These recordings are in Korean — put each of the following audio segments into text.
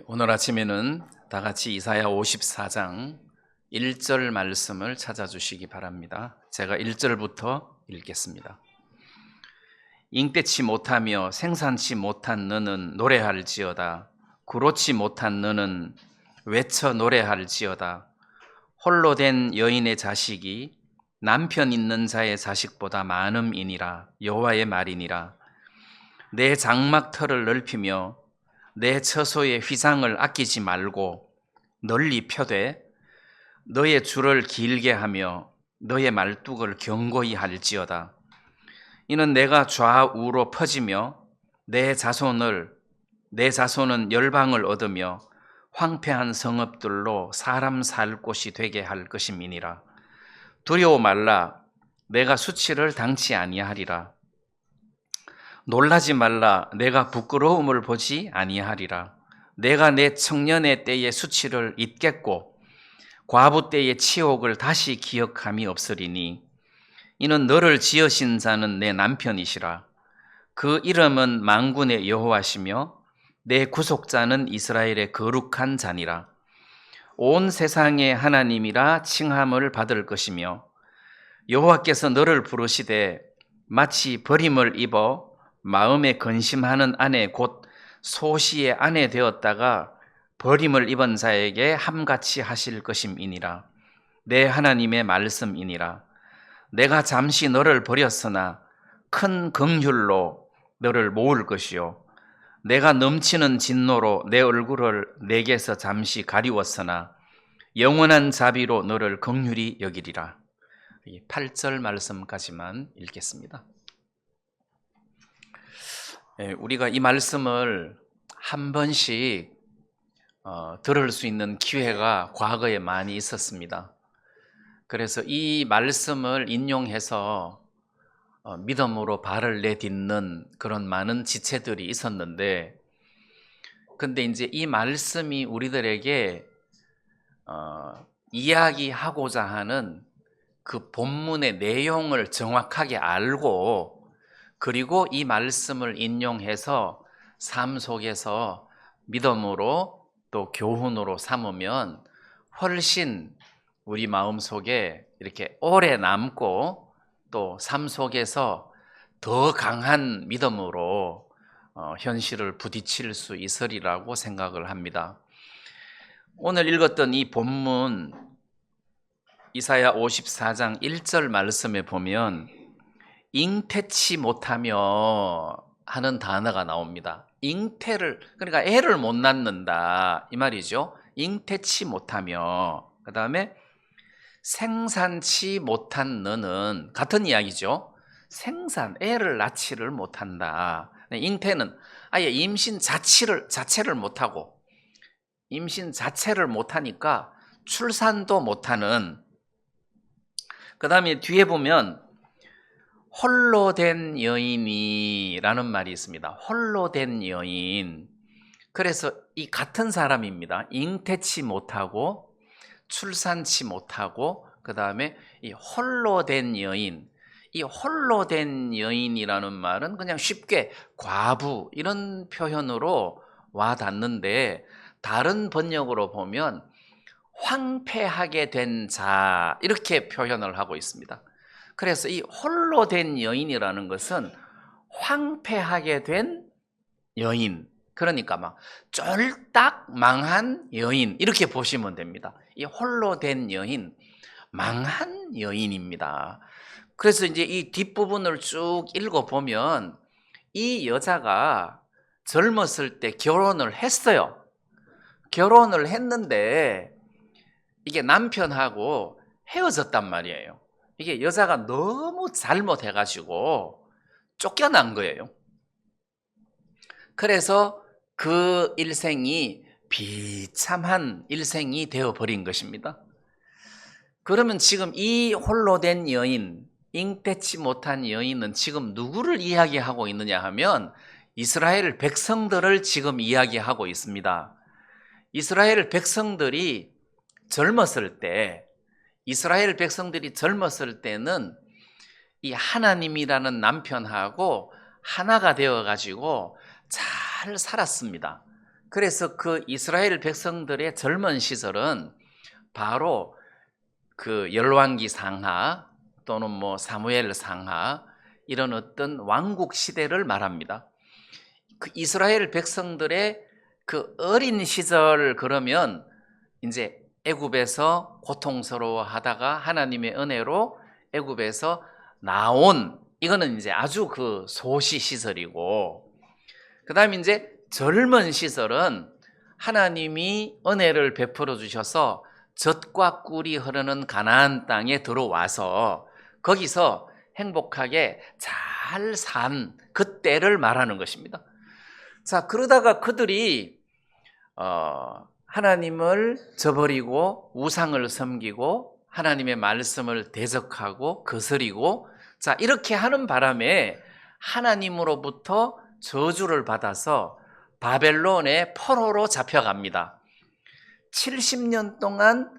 오늘 아침에는 다 같이 이사야 54장 1절 말씀을 찾아주시기 바랍니다. 제가 1절부터 읽겠습니다. 잉태치 못하며 생산치 못한 너는 노래할지어다. 구로치 못한 너는 외쳐 노래할지어다. 홀로 된 여인의 자식이 남편 있는 자의 자식보다 많음이니라. 여호와의 말이니라. 내 장막터를 넓히며 내 처소의 휘장을 아끼지 말고 널리 펴되 너의 줄을 길게 하며 너의 말뚝을 견고히 할지어다. 이는 내가 좌우로 퍼지며 내 자손은 열방을 얻으며 황폐한 성읍들로 사람 살 곳이 되게 할 것임이니라. 두려워 말라. 내가 수치를 당치 아니하리라. 놀라지 말라. 내가 부끄러움을 보지 아니하리라. 내가 내 청년의 때의 수치를 잊겠고 과부 때의 치욕을 다시 기억함이 없으리니 이는 너를 지으신 자는 내 남편이시라. 그 이름은 만군의 여호와시며 내 구속자는 이스라엘의 거룩한 자니라. 온 세상의 하나님이라 칭함을 받을 것이며 여호와께서 너를 부르시되 마치 버림을 입어 마음에 근심하는 아내 곧 소시의 아내 되었다가 버림을 입은 자에게 함같이 하실 것임이니라. 내 하나님의 말씀이니라. 내가 잠시 너를 버렸으나 큰 긍휼로 너를 모을 것이요 내가 넘치는 진노로 내 얼굴을 내게서 잠시 가리웠으나 영원한 자비로 너를 긍휼히 여기리라. 8절 말씀까지만 읽겠습니다. 우리가 이 말씀을 한 번씩 들을 수 있는 기회가 과거에 많이 있었습니다. 그래서 이 말씀을 인용해서 믿음으로 발을 내딛는 그런 많은 지체들이 있었는데, 근데 이제 이 말씀이 우리들에게 이야기하고자 하는 그 본문의 내용을 정확하게 알고, 그리고 이 말씀을 인용해서 삶 속에서 믿음으로 또 교훈으로 삼으면 훨씬 우리 마음 속에 이렇게 오래 남고 또 삶 속에서 더 강한 믿음으로 현실을 부딪힐 수 있으리라고 생각을 합니다. 오늘 읽었던 이 본문 이사야 54장 1절 말씀에 보면 잉태치 못하며 하는 단어가 나옵니다. 잉태를, 그러니까 애를 못 낳는다 이 말이죠. 잉태치 못하며, 그 다음에 생산치 못한 너는, 같은 이야기죠. 애를 낳지를 못한다. 잉태는 아예 임신 자체를 못하고, 임신 자체를 못하니까 출산도 못하는. 그 다음에 뒤에 보면 홀로 된 여인이라는 말이 있습니다. 홀로 된 여인. 그래서 이 같은 사람입니다. 잉태치 못하고 출산치 못하고, 그 다음에 이 홀로 된 여인. 이 홀로 된 여인이라는 말은 그냥 쉽게 과부 이런 표현으로 와 닿는데, 다른 번역으로 보면 황폐하게 된 자 이렇게 표현을 하고 있습니다. 그래서 이 홀로 된 여인이라는 것은 황폐하게 된 여인, 그러니까 막 쫄딱 망한 여인 이렇게 보시면 됩니다. 이 홀로 된 여인, 망한 여인입니다. 그래서 이제 이 뒷부분을 쭉 읽어보면 이 여자가 젊었을 때 결혼을 했어요. 결혼을 했는데 이게 남편하고 헤어졌단 말이에요. 이게 여자가 너무 잘못해가지고 쫓겨난 거예요. 그래서 그 일생이 비참한 일생이 되어버린 것입니다. 그러면 지금 이 홀로 된 여인, 잉태치 못한 여인은 지금 누구를 이야기하고 있느냐 하면 이스라엘 백성들을 지금 이야기하고 있습니다. 이스라엘 백성들이 젊었을 때는 이 하나님이라는 남편하고 하나가 되어가지고 잘 살았습니다. 그래서 그 이스라엘 백성들의 젊은 시절은 바로 그 열왕기 상하 또는 뭐 사무엘 상하 이런 어떤 왕국 시대를 말합니다. 그 이스라엘 백성들의 그 어린 시절, 그러면 이제 애굽에서 고통스러워하다가 하나님의 은혜로 애굽에서 나온, 이거는 이제 아주 그 소시 시절이고, 그다음에 이제 젊은 시절은 하나님이 은혜를 베풀어 주셔서 젖과 꿀이 흐르는 가나안 땅에 들어와서 거기서 행복하게 잘 산 그때를 말하는 것입니다. 자, 그러다가 그들이 하나님을 저버리고 우상을 섬기고 하나님의 말씀을 대적하고 거스리고, 자, 이렇게 하는 바람에 하나님으로부터 저주를 받아서 바벨론의 포로로 잡혀갑니다. 70년 동안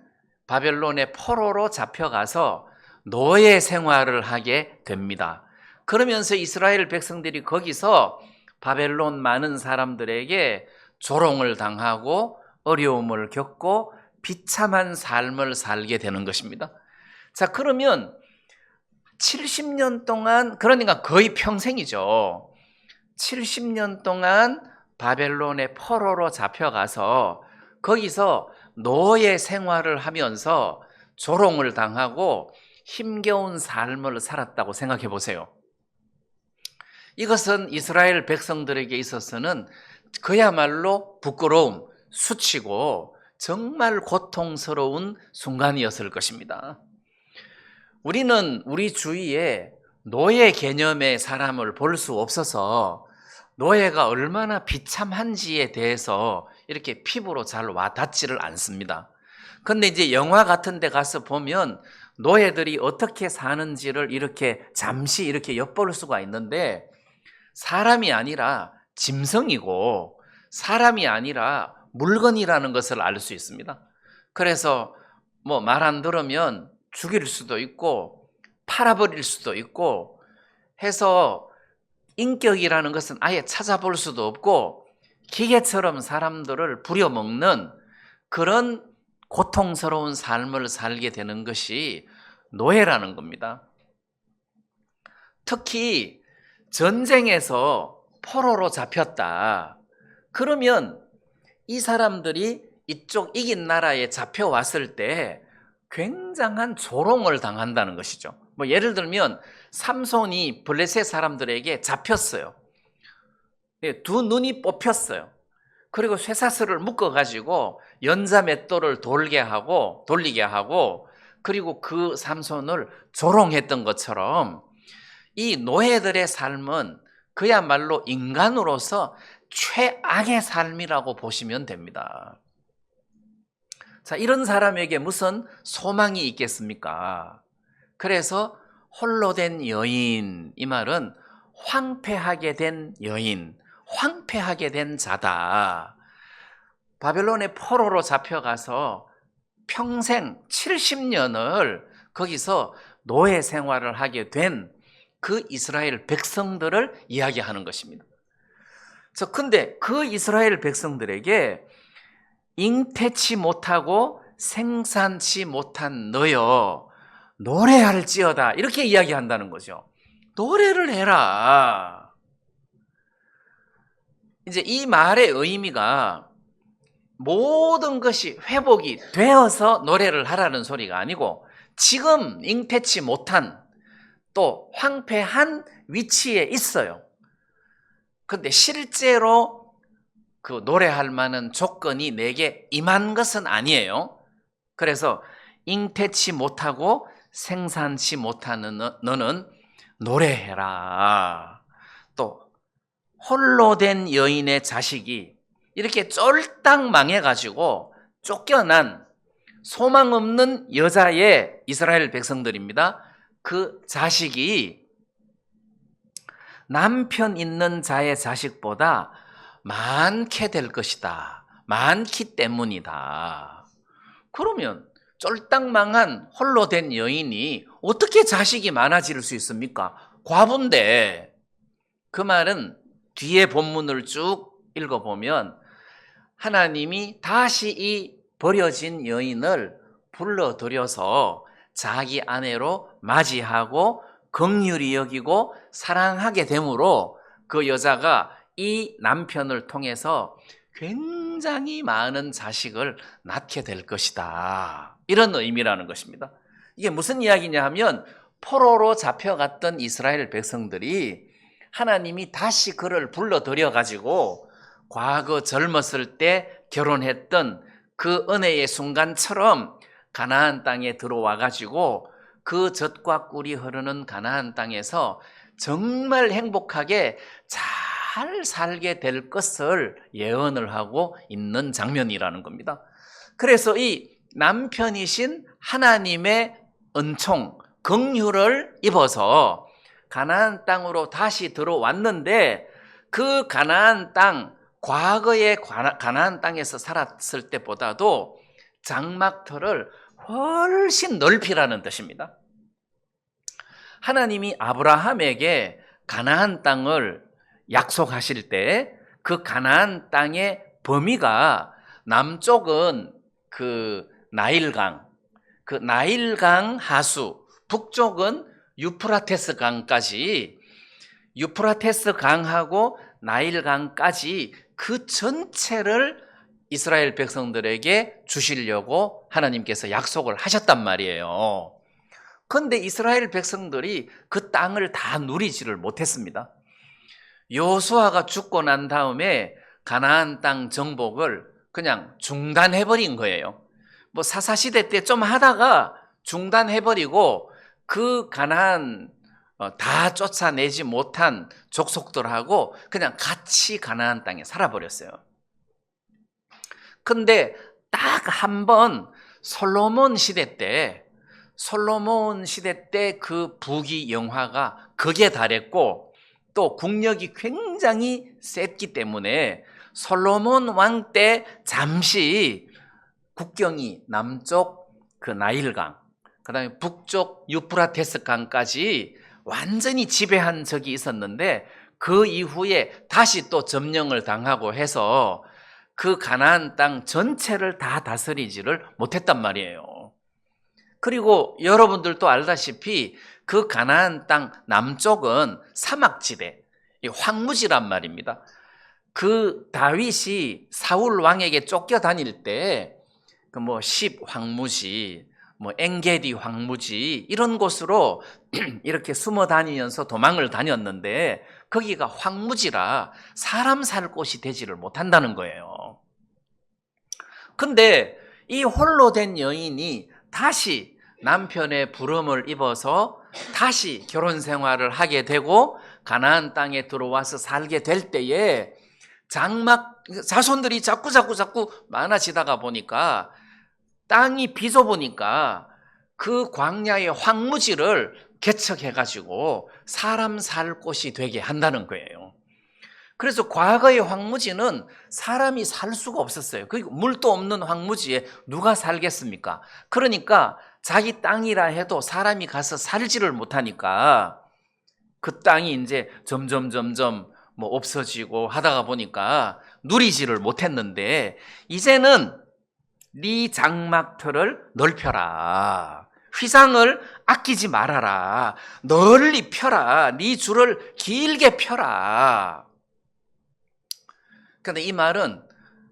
바벨론의 포로로 잡혀가서 노예 생활을 하게 됩니다. 그러면서 이스라엘 백성들이 거기서 바벨론 많은 사람들에게 조롱을 당하고 어려움을 겪고 비참한 삶을 살게 되는 것입니다. 자, 그러면 70년 동안, 그러니까 거의 평생이죠. 70년 동안 바벨론의 포로로 잡혀가서 거기서 노예 생활을 하면서 조롱을 당하고 힘겨운 삶을 살았다고 생각해 보세요. 이것은 이스라엘 백성들에게 있어서는 그야말로 부끄러움, 수치고 정말 고통스러운 순간이었을 것입니다. 우리는 우리 주위에 노예 개념의 사람을 볼 수 없어서 노예가 얼마나 비참한지에 대해서 이렇게 피부로 잘 와닿지를 않습니다. 그런데 이제 영화 같은 데 가서 보면 노예들이 어떻게 사는지를 이렇게 잠시 이렇게 엿볼 수가 있는데, 사람이 아니라 짐승이고 사람이 아니라 물건이라는 것을 알 수 있습니다. 그래서 뭐 말 안 들으면 죽일 수도 있고 팔아버릴 수도 있고 해서 인격이라는 것은 아예 찾아볼 수도 없고 기계처럼 사람들을 부려먹는 그런 고통스러운 삶을 살게 되는 것이 노예라는 겁니다. 특히 전쟁에서 포로로 잡혔다. 그러면 이 사람들이 이쪽 이긴 나라에 잡혀왔을 때 굉장한 조롱을 당한다는 것이죠. 뭐 예를 들면 삼손이 블레셋 사람들에게 잡혔어요. 두 눈이 뽑혔어요. 그리고 쇠사슬을 묶어가지고 연자 맷돌을 돌리게 하고 그리고 그 삼손을 조롱했던 것처럼 이 노예들의 삶은 그야말로 인간으로서 최악의 삶이라고 보시면 됩니다. 자, 이런 사람에게 무슨 소망이 있겠습니까? 그래서 홀로 된 여인, 이 말은 황폐하게 된 여인, 황폐하게 된 자다. 바벨론의 포로로 잡혀가서 평생 70년을 거기서 노예 생활을 하게 된 그 이스라엘 백성들을 이야기하는 것입니다. 근데 그 이스라엘 백성들에게 잉태치 못하고 생산치 못한 너여 노래할지어다, 이렇게 이야기한다는 거죠. 노래를 해라. 이제 이 말의 의미가 모든 것이 회복이 되어서 노래를 하라는 소리가 아니고, 지금 잉태치 못한 또 황폐한 위치에 있어요. 그런데 실제로 그 노래할 만한 조건이 내게 임한 것은 아니에요. 그래서 잉태치 못하고 생산치 못하는 너는 노래해라. 또 홀로 된 여인의 자식이 이렇게 쫄딱 망해가지고 쫓겨난 소망 없는 여자의 이스라엘 백성들입니다. 그 자식이 남편 있는 자의 자식보다 많게 될 것이다. 많기 때문이다. 그러면 쫄딱 망한 홀로 된 여인이 어떻게 자식이 많아질 수 있습니까? 과부인데. 그 말은 뒤에 본문을 쭉 읽어보면 하나님이 다시 이 버려진 여인을 불러들여서 자기 아내로 맞이하고 긍휼히 여기고 사랑하게 되므로 그 여자가 이 남편을 통해서 굉장히 많은 자식을 낳게 될 것이다. 이런 의미라는 것입니다. 이게 무슨 이야기냐 하면 포로로 잡혀갔던 이스라엘 백성들이 하나님이 다시 그를 불러들여 가지고 과거 젊었을 때 결혼했던 그 은혜의 순간처럼 가나안 땅에 들어와 가지고 그 젖과 꿀이 흐르는 가나안 땅에서 정말 행복하게 잘 살게 될 것을 예언을 하고 있는 장면이라는 겁니다. 그래서 이 남편이신 하나님의 은총, 긍휼을 입어서 가나안 땅으로 다시 들어왔는데 그 가나안 땅, 과거의 가나안 땅에서 살았을 때보다도 장막터를 훨씬 넓히라는 뜻입니다. 하나님이 아브라함에게 가나안 땅을 약속하실 때 그 가나안 땅의 범위가 남쪽은 그 나일강 하수, 북쪽은 유프라테스 강까지, 유프라테스 강하고 나일강까지 그 전체를 이스라엘 백성들에게 주시려고 하나님께서 약속을 하셨단 말이에요. 그런데 이스라엘 백성들이 그 땅을 다 누리지를 못했습니다. 여호수아가 죽고 난 다음에 가나안 땅 정복을 그냥 중단해버린 거예요. 뭐 사사시대 때 좀 하다가 중단해버리고 그 가나안 다 쫓아내지 못한 족속들하고 그냥 같이 가나안 땅에 살아버렸어요. 근데 딱 한 번 솔로몬 시대 때 그 부귀 영화가 극에 달했고 또 국력이 굉장히 셌기 때문에 솔로몬 왕 때 잠시 국경이 남쪽 그 나일강, 그다음에 북쪽 유프라테스 강까지 완전히 지배한 적이 있었는데 그 이후에 다시 또 점령을 당하고 해서 그 가나안 땅 전체를 다 다스리지를 못했단 말이에요. 그리고 여러분들도 알다시피 그 가나안 땅 남쪽은 사막지대, 황무지란 말입니다. 그 다윗이 사울 왕에게 쫓겨다닐 때 그 뭐 십 황무지, 뭐 엥게디 황무지 이런 곳으로 이렇게 숨어 다니면서 도망을 다녔는데 거기가 황무지라 사람 살 곳이 되지를 못한다는 거예요. 근데 이 홀로 된 여인이 다시 남편의 부름을 입어서 다시 결혼 생활을 하게 되고 가나안 땅에 들어와서 살게 될 때에 자손들이 자꾸 많아지다가 보니까 땅이 비좁으니까 그 광야의 황무지를 개척해가지고 사람 살 곳이 되게 한다는 거예요. 그래서 과거의 황무지는 사람이 살 수가 없었어요. 그리고 물도 없는 황무지에 누가 살겠습니까? 그러니까 자기 땅이라 해도 사람이 가서 살지를 못하니까 그 땅이 이제 점점 뭐 없어지고 하다가 보니까 누리지를 못했는데 이제는 네 장막터를 넓혀라. 휘장을 아끼지 말아라. 널리 펴라. 네 줄을 길게 펴라. 그런데 이 말은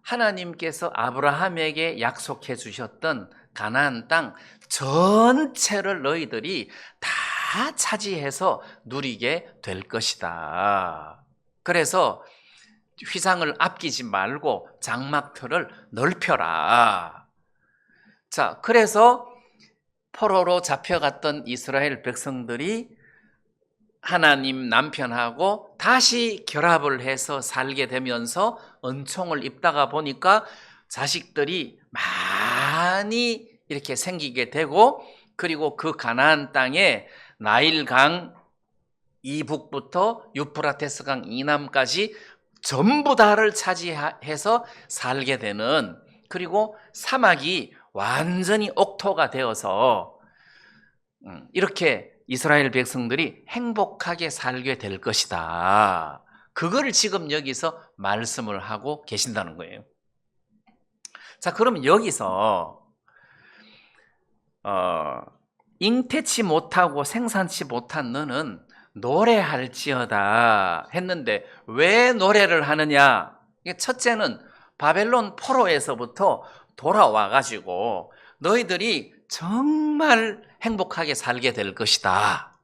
하나님께서 아브라함에게 약속해 주셨던 가나안 땅 전체를 너희들이 다 차지해서 누리게 될 것이다. 그래서 휘장을 아끼지 말고 장막터를 넓혀라. 자, 그래서 포로로 잡혀갔던 이스라엘 백성들이 하나님 남편하고 다시 결합을 해서 살게 되면서 은총을 입다가 보니까 자식들이 많이 이렇게 생기게 되고 그리고 그 가나안 땅에 나일강 이북부터 유프라테스강 이남까지 전부 다를 차지해서 살게 되는, 그리고 사막이 완전히 옥토가 되어서 이렇게 이스라엘 백성들이 행복하게 살게 될 것이다. 그걸 지금 여기서 말씀을 하고 계신다는 거예요. 자, 그럼 여기서 잉태치 못하고 생산치 못한 너는 노래할지어다 했는데 왜 노래를 하느냐? 첫째는 바벨론 포로에서부터 돌아와 가지고 너희들이 정말 행복하게 살게 될 것이다.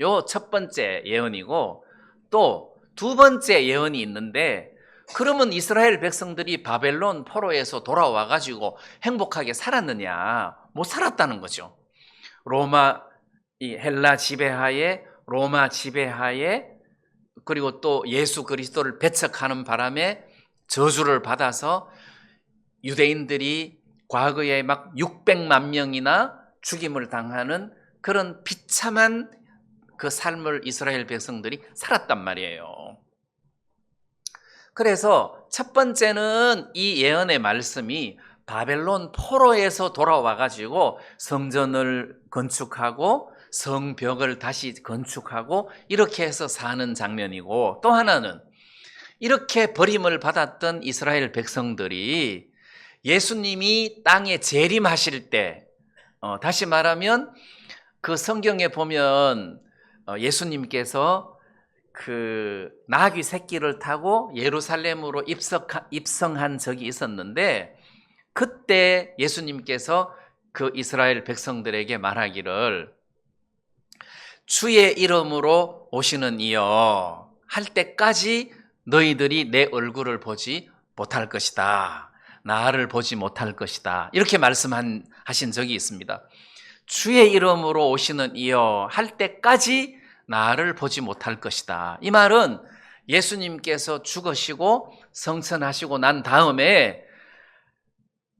요 첫 번째 예언이고, 또 두 번째 예언이 있는데, 그러면 이스라엘 백성들이 바벨론 포로에서 돌아와 가지고 행복하게 살았느냐? 못 살았다는 거죠. 헬라 지배하에, 로마 지배하에, 그리고 또 예수 그리스도를 배척하는 바람에 저주를 받아서 유대인들이 과거에 막 600만 명이나 죽임을 당하는 그런 비참한 그 삶을 이스라엘 백성들이 살았단 말이에요. 그래서 첫 번째는 이 예언의 말씀이 바벨론 포로에서 돌아와 가지고 성전을 건축하고 성벽을 다시 건축하고 이렇게 해서 사는 장면이고, 또 하나는 이렇게 버림을 받았던 이스라엘 백성들이 예수님이 땅에 재림하실 때, 다시 말하면 그 성경에 보면 예수님께서 그 나귀 새끼를 타고 예루살렘으로 입성한 적이 있었는데, 그때 예수님께서 그 이스라엘 백성들에게 말하기를 주의 이름으로 오시는 이여 할 때까지 너희들이 내 얼굴을 보지 못할 것이다. 나를 보지 못할 것이다. 이렇게 말씀하신 적이 있습니다. 주의 이름으로 오시는 이여 할 때까지 나를 보지 못할 것이다. 이 말은 예수님께서 죽으시고 성천하시고 난 다음에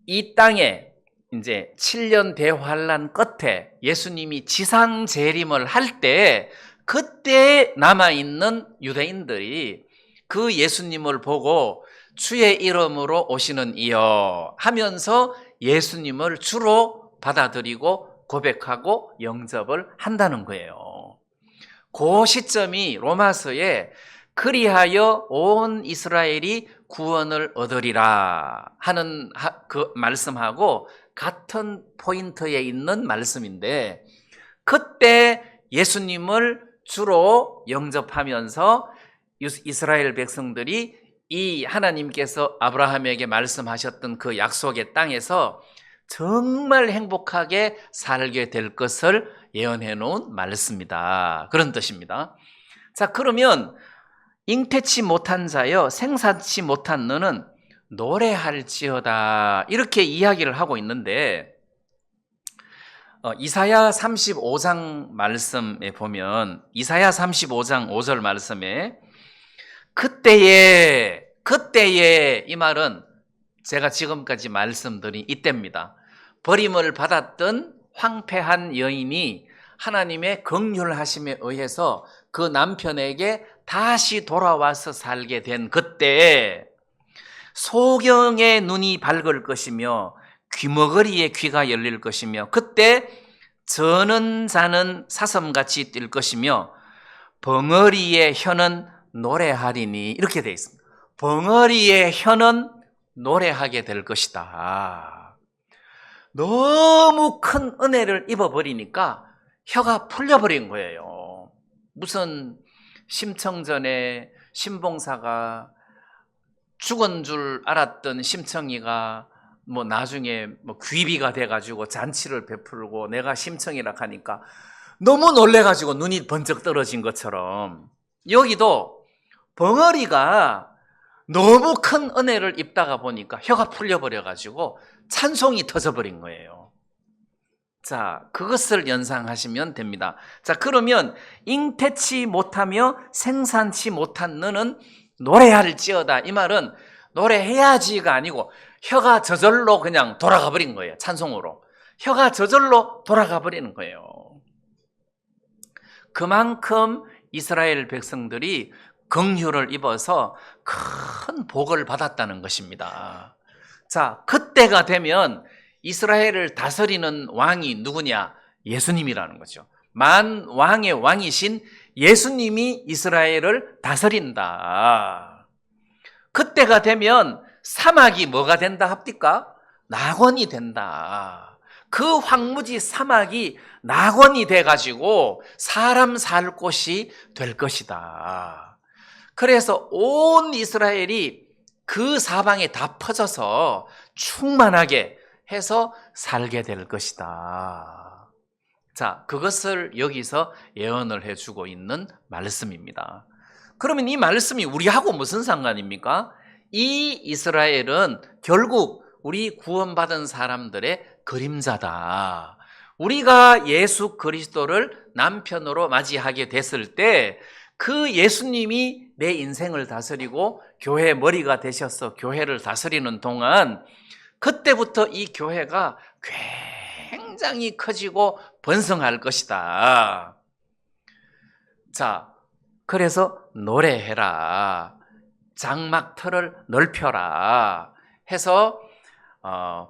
이 땅에 이제 7년 대환란 끝에 예수님이 지상 재림을 할 때, 그때 남아있는 유대인들이 그 예수님을 보고 주의 이름으로 오시는 이여 하면서 예수님을 주로 받아들이고 고백하고 영접을 한다는 거예요. 그 시점이 로마서에 그리하여 온 이스라엘이 구원을 얻으리라 하는 그 말씀하고 같은 포인트에 있는 말씀인데, 그때 예수님을 주로 영접하면서 이스라엘 백성들이 이 하나님께서 아브라함에게 말씀하셨던 그 약속의 땅에서 정말 행복하게 살게 될 것을 예언해 놓은 말씀이다. 그런 뜻입니다. 자, 그러면 잉태치 못한 자여 생산치 못한 너는 노래할지어다, 이렇게 이야기를 하고 있는데, 이사야 35장 말씀에 보면, 이사야 35장 5절 말씀에 그때에 이 말은 제가 지금까지 말씀드린 이때입니다. 버림을 받았던 황폐한 여인이 하나님의 긍휼하심에 의해서 그 남편에게 다시 돌아와서 살게 된 그때에 소경의 눈이 밝을 것이며 귀머거리의 귀가 열릴 것이며, 그때 저는 자는 사슴같이 뛸 것이며 벙어리의 혀는 노래하리니, 이렇게 되어 있습니다. 벙어리의 혀는 노래하게 될 것이다. 너무 큰 은혜를 입어버리니까 혀가 풀려버린 거예요. 무슨 심청전에 신봉사가 죽은 줄 알았던 심청이가 뭐 나중에 뭐 귀비가 돼가지고 잔치를 베풀고 내가 심청이라 하니까 너무 놀래가지고 눈이 번쩍 떨어진 것처럼, 여기도 벙어리가 너무 큰 은혜를 입다가 보니까 혀가 풀려버려가지고 찬송이 터져버린 거예요. 자, 그것을 연상하시면 됩니다. 자, 그러면 잉태치 못하며 생산치 못한 너는 노래할지어다, 이 말은 노래해야지가 아니고 혀가 저절로 그냥 돌아가 버린 거예요. 찬송으로 혀가 저절로 돌아가 버리는 거예요. 그만큼 이스라엘 백성들이 긍휼을 입어서 큰 복을 받았다는 것입니다. 자, 그때가 되면 이스라엘을 다스리는 왕이 누구냐? 예수님이라는 거죠. 만왕의 왕이신 예수님이 이스라엘을 다스린다. 그때가 되면 사막이 뭐가 된다 합니까? 낙원이 된다. 그 황무지 사막이 낙원이 돼가지고 사람 살 곳이 될 것이다. 그래서 온 이스라엘이 그 사방에 다 퍼져서 충만하게 해서 살게 될 것이다. 자, 그것을 여기서 예언을 해주고 있는 말씀입니다. 그러면 이 말씀이 우리하고 무슨 상관입니까? 이 이스라엘은 결국 우리 구원받은 사람들의 그림자다. 우리가 예수 그리스도를 남편으로 맞이하게 됐을 때 그 예수님이 내 인생을 다스리고 교회 머리가 되셔서 교회를 다스리는 동안 그때부터 이 교회가 굉장히 커지고 번성할 것이다. 자, 그래서 노래해라. 장막터를 넓혀라. 해서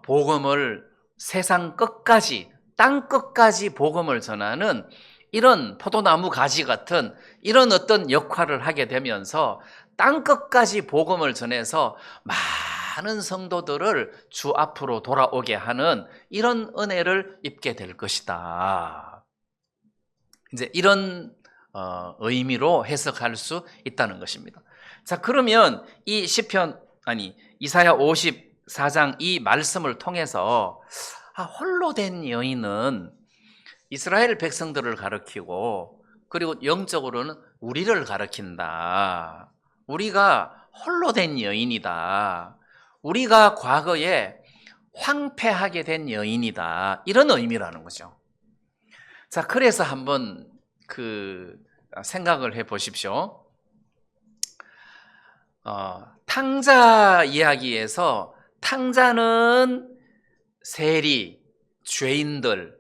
복음을 세상 끝까지, 땅 끝까지 복음을 전하는 이런 포도나무 가지 같은 이런 어떤 역할을 하게 되면서 땅 끝까지 복음을 전해서 많은 성도들을 주 앞으로 돌아오게 하는 이런 은혜를 입게 될 것이다. 이제 이런 의미로 해석할 수 있다는 것입니다. 자, 그러면 이 이사야 54장 이 말씀을 통해서 홀로 된 여인은 이스라엘 백성들을 가리키고 그리고 영적으로는 우리를 가리킨다. 우리가 홀로 된 여인이다. 우리가 과거에 황폐하게 된 여인이다. 이런 의미라는 거죠. 자, 그래서 한번 생각을 해 보십시오. 탕자 이야기에서 탕자는 세리, 죄인들,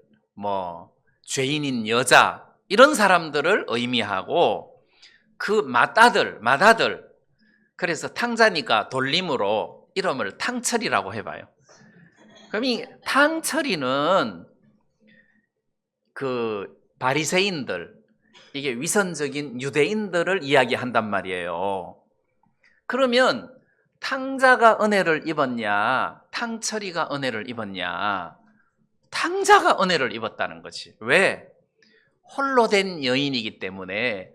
죄인인 여자 이런 사람들을 의미하고 그 맏아들, 그래서 탕자니까 돌림으로 이름을 탕철이라고 해봐요. 그럼 이 탕철이는 그 바리새인들, 이게 위선적인 유대인들을 이야기한단 말이에요. 그러면 탕자가 은혜를 입었냐, 탕철이가 은혜를 입었냐? 탕자가 은혜를 입었다는 거지. 왜? 홀로 된 여인이기 때문에,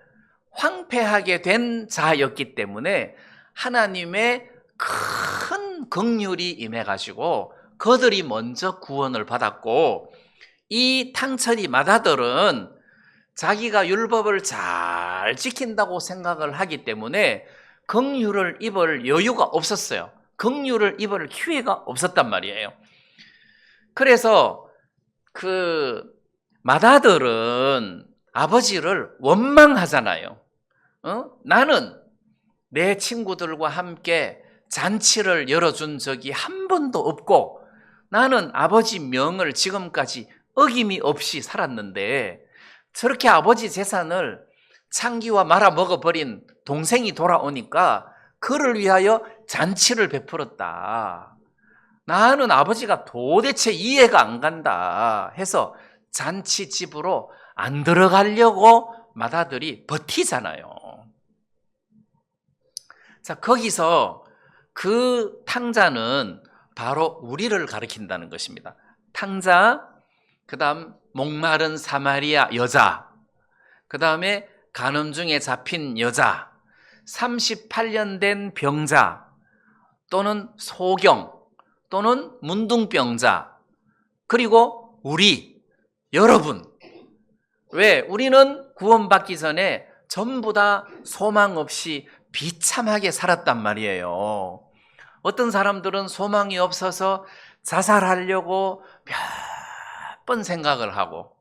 황폐하게 된 자였기 때문에 하나님의 큰 긍휼이 임해가지고 그들이 먼저 구원을 받았고, 이 탕철이 맏아들은 자기가 율법을 잘 지킨다고 생각을 하기 때문에 긍휼을 입을 여유가 없었어요. 긍휼을 입을 기회가 없었단 말이에요. 그래서 그 맏아들은 아버지를 원망하잖아요. 나는 내 친구들과 함께 잔치를 열어준 적이 한 번도 없고 나는 아버지 명을 지금까지 어김이 없이 살았는데 저렇게 아버지 재산을 창기와 말아 먹어버린 동생이 돌아오니까 그를 위하여 잔치를 베풀었다. 나는 아버지가 도대체 이해가 안 간다 해서 잔치집으로 안 들어가려고 맏아들이 버티잖아요. 자, 거기서 그 탕자는 바로 우리를 가리킨다는 것입니다. 탕자, 그 다음 목마른 사마리아 여자, 그 다음에 간음 중에 잡힌 여자, 38년 된 병자 또는 소경 또는 문둥병자, 그리고 우리, 여러분. 왜? 우리는 구원받기 전에 전부 다 소망 없이 비참하게 살았단 말이에요. 어떤 사람들은 소망이 없어서 자살하려고 몇 번 생각을 하고,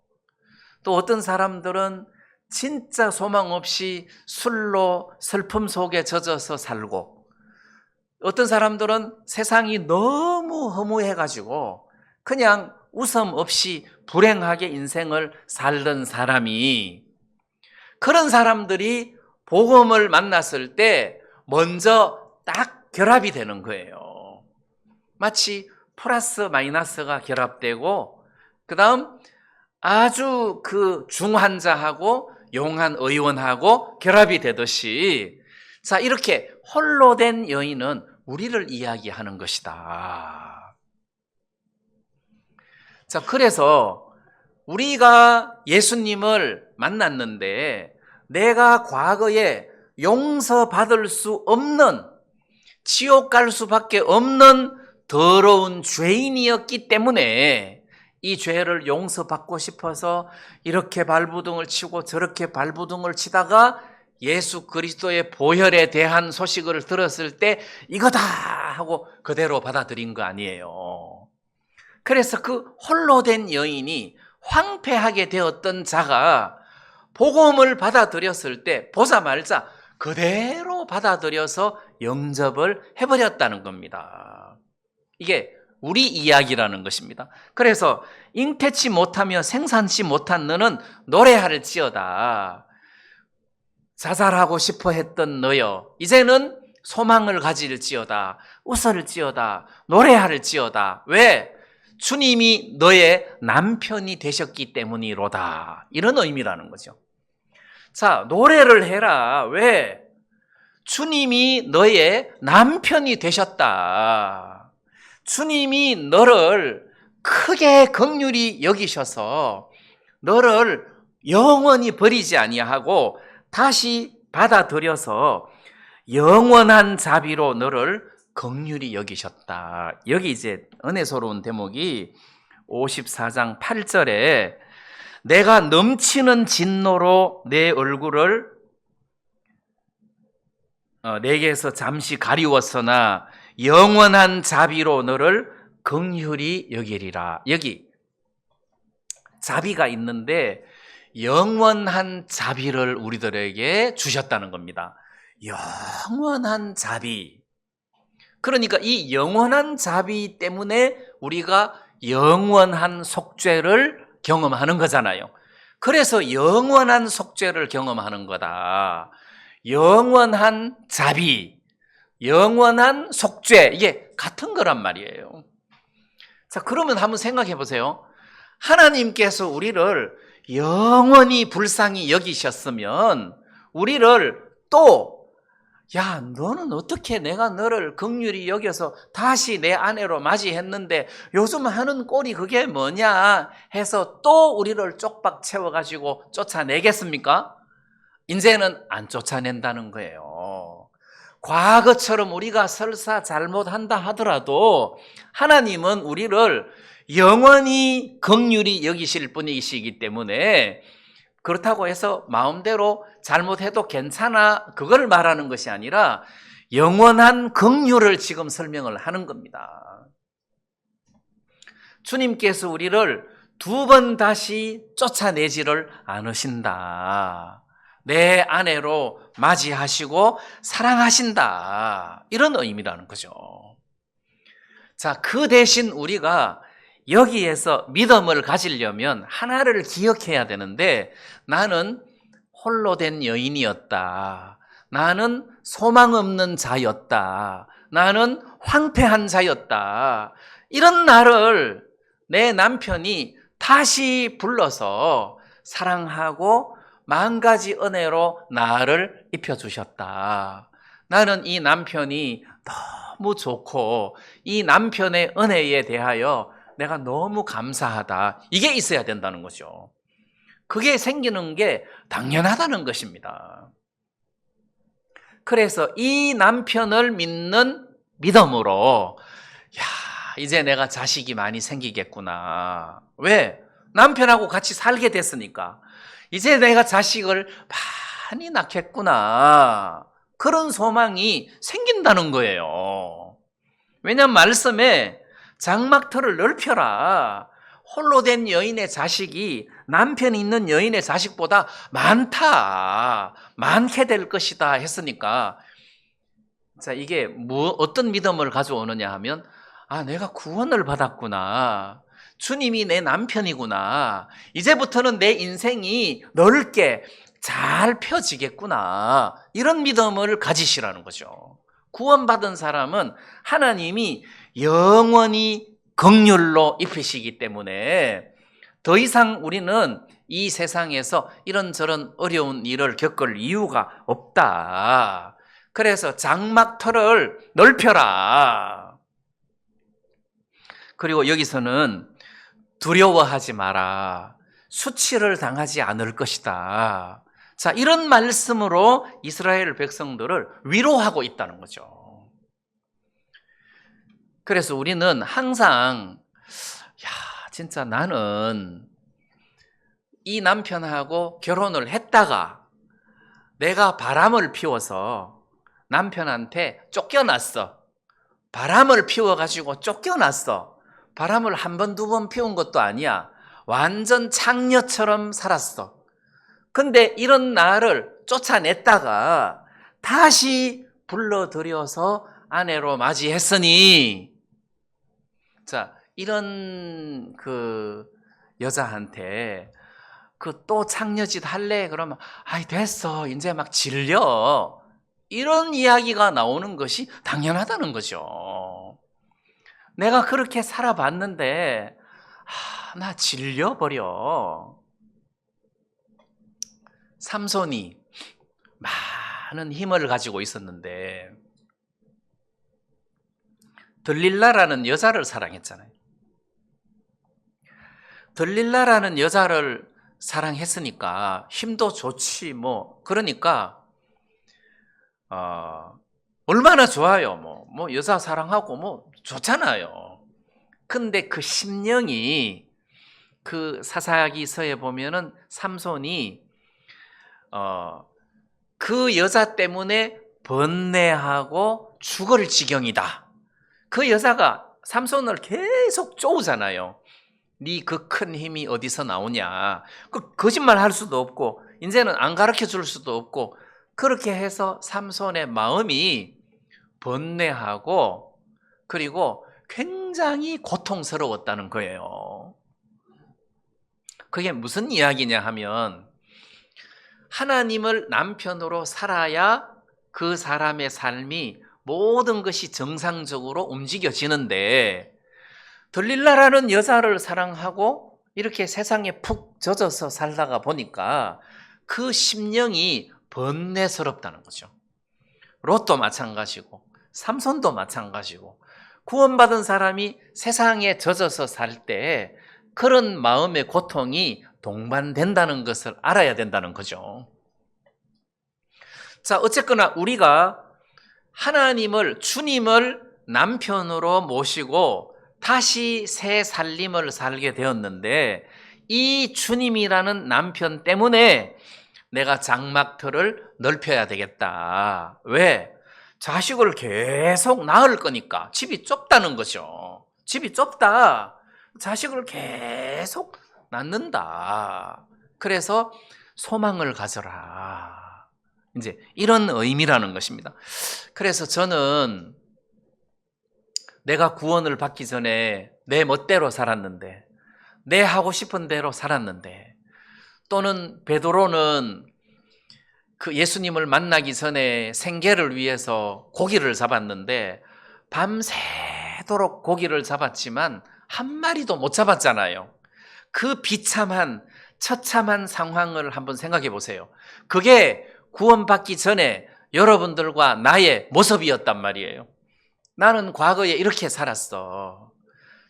또 어떤 사람들은 진짜 소망 없이 술로 슬픔 속에 젖어서 살고, 어떤 사람들은 세상이 너무 허무해가지고 그냥 웃음 없이 불행하게 인생을 살던 사람이, 그런 사람들이 복음을 만났을 때 먼저 딱 결합이 되는 거예요. 마치 플러스 마이너스가 결합되고, 그 다음 아주 그 중환자하고 용한 의원하고 결합이 되듯이, 자, 이렇게 홀로 된 여인은 우리를 이야기하는 것이다. 자, 그래서 우리가 예수님을 만났는데 내가 과거에 용서받을 수 없는, 지옥 갈 수밖에 없는 더러운 죄인이었기 때문에 이 죄를 용서받고 싶어서 이렇게 발부둥을 치고 저렇게 발부둥을 치다가 예수 그리스도의 보혈에 대한 소식을 들었을 때 이거다 하고 그대로 받아들인 거 아니에요. 그래서 그 홀로 된 여인이, 황폐하게 되었던 자가 복음을 받아들였을 때 보자마자 그대로 받아들여서 영접을 해버렸다는 겁니다. 이게 우리 이야기라는 것입니다. 그래서 잉태치 못하며 생산치 못한 너는 노래할지어다. 자살하고 싶어 했던 너여, 이제는 소망을 가질지어다. 웃을지어다. 노래할지어다. 왜? 주님이 너의 남편이 되셨기 때문이로다. 이런 의미라는 거죠. 자, 노래를 해라. 왜? 주님이 너의 남편이 되셨다. 주님이 너를 크게 긍휼히 여기셔서 너를 영원히 버리지 아니하고 다시 받아들여서 영원한 자비로 너를 긍휼히 여기셨다. 여기 이제 은혜스러운 대목이 54장 8절에 내가 넘치는 진노로 내 얼굴을 내게서 잠시 가리웠으나 영원한 자비로 너를 긍휼히 여기리라. 여기 자비가 있는데 영원한 자비를 우리들에게 주셨다는 겁니다. 영원한 자비. 그러니까 이 영원한 자비 때문에 우리가 영원한 속죄를 경험하는 거잖아요. 그래서 영원한 속죄를 경험하는 거다. 영원한 자비, 영원한 속죄, 이게 같은 거란 말이에요. 자, 그러면 한번 생각해 보세요. 하나님께서 우리를 영원히 불쌍히 여기셨으면 우리를 또 야, 너는 어떻게 내가 너를 긍휼히 여겨서 다시 내 아내로 맞이했는데 요즘 하는 꼴이 그게 뭐냐 해서 또 우리를 쪽박 채워가지고 쫓아내겠습니까? 이제는 안 쫓아낸다는 거예요. 과거처럼 우리가 설사 잘못한다 하더라도 하나님은 우리를 영원히 긍휼히 여기실 분이시기 때문에 그렇다고 해서 마음대로 잘못해도 괜찮아 그걸 말하는 것이 아니라 영원한 긍휼을 지금 설명을 하는 겁니다. 주님께서 우리를 두 번 다시 쫓아내지를 않으신다. 내 아내로 맞이하시고 사랑하신다. 이런 의미라는 거죠. 자, 그 대신 우리가 여기에서 믿음을 가지려면 하나를 기억해야 되는데 나는 홀로 된 여인이었다. 나는 소망 없는 자였다. 나는 황폐한 자였다. 이런 나를 내 남편이 다시 불러서 사랑하고 만 가지 은혜로 나를 입혀주셨다. 나는 이 남편이 너무 좋고 이 남편의 은혜에 대하여 내가 너무 감사하다. 이게 있어야 된다는 거죠. 그게 생기는 게 당연하다는 것입니다. 그래서 이 남편을 믿는 믿음으로 야, 이제 내가 자식이 많이 생기겠구나. 왜? 남편하고 같이 살게 됐으니까. 이제 내가 자식을 많이 낳겠구나. 그런 소망이 생긴다는 거예요. 왜냐하면 말씀에 장막터를 넓혀라. 홀로 된 여인의 자식이 남편이 있는 여인의 자식보다 많다. 많게 될 것이다 했으니까 자, 이게 어떤 믿음을 가져오느냐 하면 아, 내가 구원을 받았구나. 주님이 내 남편이구나. 이제부터는 내 인생이 넓게 잘 펴지겠구나. 이런 믿음을 가지시라는 거죠. 구원받은 사람은 하나님이 영원히 긍휼로 입히시기 때문에 더 이상 우리는 이 세상에서 이런저런 어려운 일을 겪을 이유가 없다. 그래서 장막터를 넓혀라. 그리고 여기서는 두려워하지 마라. 수치를 당하지 않을 것이다. 자, 이런 말씀으로 이스라엘 백성들을 위로하고 있다는 거죠. 그래서 우리는 항상 진짜 나는 이 남편하고 결혼을 했다가 내가 바람을 피워서 남편한테 쫓겨났어. 바람을 피워가지고 쫓겨났어. 바람을 한 번, 두 번 피운 것도 아니야. 완전 창녀처럼 살았어. 근데 이런 나를 쫓아냈다가 다시 불러들여서 아내로 맞이했으니, 자, 이런 그 여자한테 또 창녀짓 할래? 그러면 아이 됐어. 이제 막 질려. 이런 이야기가 나오는 것이 당연하다는 거죠. 내가 그렇게 살아봤는데 나 질려버려. 삼손이 많은 힘을 가지고 있었는데 들릴라라는 여자를 사랑했잖아요. 들릴라라는 여자를 사랑했으니까 힘도 좋지 뭐. 그러니까 얼마나 좋아요. 뭐 여자 사랑하고 뭐 좋잖아요. 근데 그 심령이, 그 사사기서에 보면은 삼손이 그 여자 때문에 번뇌하고 죽을 지경이다. 그 여자가 삼손을 계속 쪼우잖아요. 네 그 큰 힘이 어디서 나오냐. 거짓말 할 수도 없고 이제는 안 가르쳐 줄 수도 없고, 그렇게 해서 삼손의 마음이 번뇌하고 그리고 굉장히 고통스러웠다는 거예요. 그게 무슨 이야기냐 하면, 하나님을 남편으로 살아야 그 사람의 삶이 모든 것이 정상적으로 움직여지는데, 들릴라라는 여자를 사랑하고 이렇게 세상에 푹 젖어서 살다가 보니까 그 심령이 번뇌스럽다는 거죠. 롯도 마찬가지고 삼손도 마찬가지고, 구원받은 사람이 세상에 젖어서 살 때 그런 마음의 고통이 동반된다는 것을 알아야 된다는 거죠. 자, 어쨌거나 우리가 하나님을, 주님을 남편으로 모시고 다시 새 살림을 살게 되었는데, 이 주님이라는 남편 때문에 내가 장막터를 넓혀야 되겠다. 왜? 자식을 계속 낳을 거니까. 집이 좁다는 거죠. 집이 좁다. 자식을 계속 낳는다. 그래서 소망을 가져라. 이제 이런 의미라는 것입니다. 그래서 저는 내가 구원을 받기 전에 내 멋대로 살았는데, 내 하고 싶은 대로 살았는데, 또는 베드로는 그 예수님을 만나기 전에 생계를 위해서 고기를 잡았는데 밤새도록 고기를 잡았지만 한 마리도 못 잡았잖아요. 그 비참한 처참한 상황을 한번 생각해 보세요. 그게 구원받기 전에 여러분들과 나의 모습이었단 말이에요. 나는 과거에 이렇게 살았어.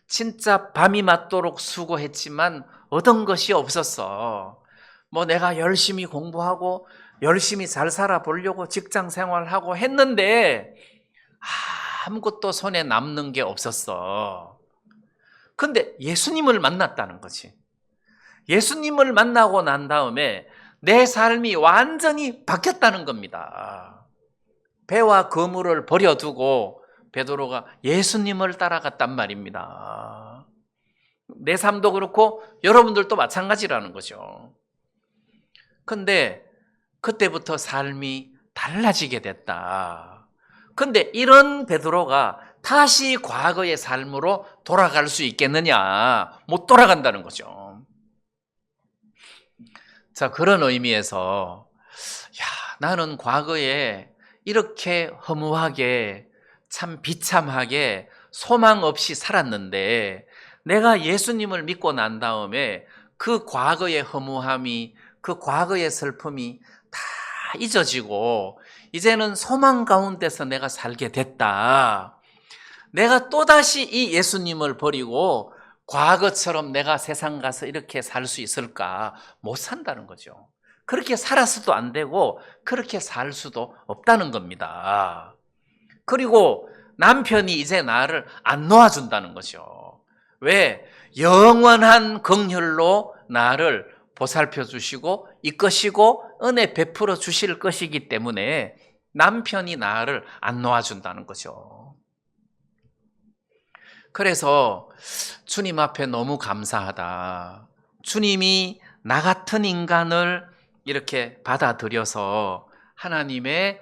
진짜 밤이 맞도록 수고했지만 얻은 것이 없었어. 뭐 내가 열심히 공부하고 열심히 잘 살아보려고 직장 생활하고 했는데 아무것도 손에 남는 게 없었어. 근데 예수님을 만났다는 거지. 예수님을 만나고 난 다음에 내 삶이 완전히 바뀌었다는 겁니다. 배와 그물을 버려두고 베드로가 예수님을 따라갔단 말입니다. 내 삶도 그렇고 여러분들도 마찬가지라는 거죠. 근데 그때부터 삶이 달라지게 됐다. 근데 이런 베드로가 다시 과거의 삶으로 돌아갈 수 있겠느냐? 못 돌아간다는 거죠. 자, 그런 의미에서 나는 과거에 이렇게 허무하게 참 비참하게 소망 없이 살았는데, 내가 예수님을 믿고 난 다음에 그 과거의 허무함이, 그 과거의 슬픔이 다 잊어지고 이제는 소망 가운데서 내가 살게 됐다. 내가 또다시 이 예수님을 버리고 과거처럼 내가 세상 가서 이렇게 살 수 있을까? 못 산다는 거죠. 그렇게 살아서도 안 되고 그렇게 살 수도 없다는 겁니다. 그리고 남편이 이제 나를 안 놓아준다는 거죠. 왜? 영원한 긍휼로 나를 보살펴 주시고 이끄시고 은혜 베풀어 주실 것이기 때문에 남편이 나를 안 놓아준다는 거죠. 그래서 주님 앞에 너무 감사하다. 주님이 나 같은 인간을 이렇게 받아들여서 하나님의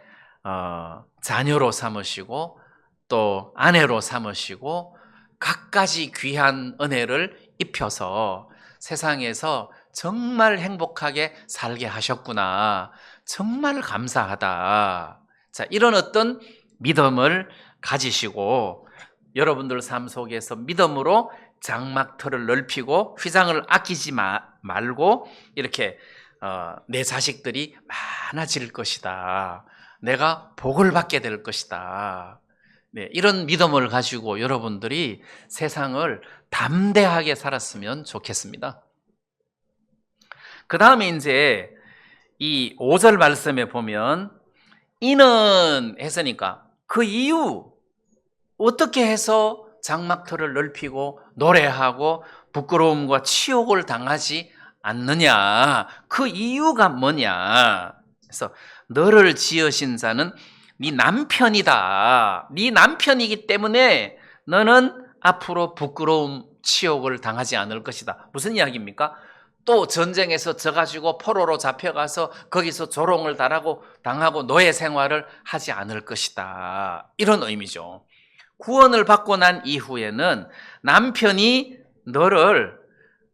자녀로 삼으시고 또 아내로 삼으시고 갖가지 귀한 은혜를 입혀서 세상에서 정말 행복하게 살게 하셨구나. 정말 감사하다. 자, 이런 어떤 믿음을 가지시고 여러분들 삶 속에서 믿음으로 장막터를 넓히고 휘장을 아끼지 말고 이렇게 내 자식들이 많아질 것이다. 내가 복을 받게 될 것이다. 네, 이런 믿음을 가지고 여러분들이 세상을 담대하게 살았으면 좋겠습니다. 그 다음에 이제 이 5절 말씀에 보면 이는 했으니까 그 이유 어떻게 해서 장막터를 넓히고 노래하고 부끄러움과 치욕을 당하지 않느냐? 그 이유가 뭐냐? 그래서 너를 지으신 자는 네 남편이다. 네 남편이기 때문에 너는 앞으로 부끄러움, 치욕을 당하지 않을 것이다. 무슨 이야기입니까? 또 전쟁에서 져가지고 포로로 잡혀가서 거기서 조롱을 당하고 노예 생활을 하지 않을 것이다. 이런 의미죠. 구원을 받고 난 이후에는 남편이 너를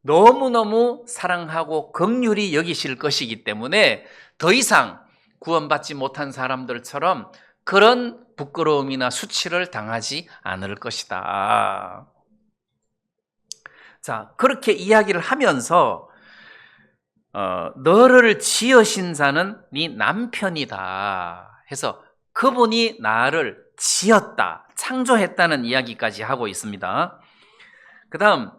너무너무 사랑하고 긍휼히 여기실 것이기 때문에 더 이상 구원받지 못한 사람들처럼 그런 부끄러움이나 수치를 당하지 않을 것이다. 자, 그렇게 이야기를 하면서 너를 지으신 자는 네 남편이다 해서 그분이 나를 지었다, 창조했다는 이야기까지 하고 있습니다. 그 다음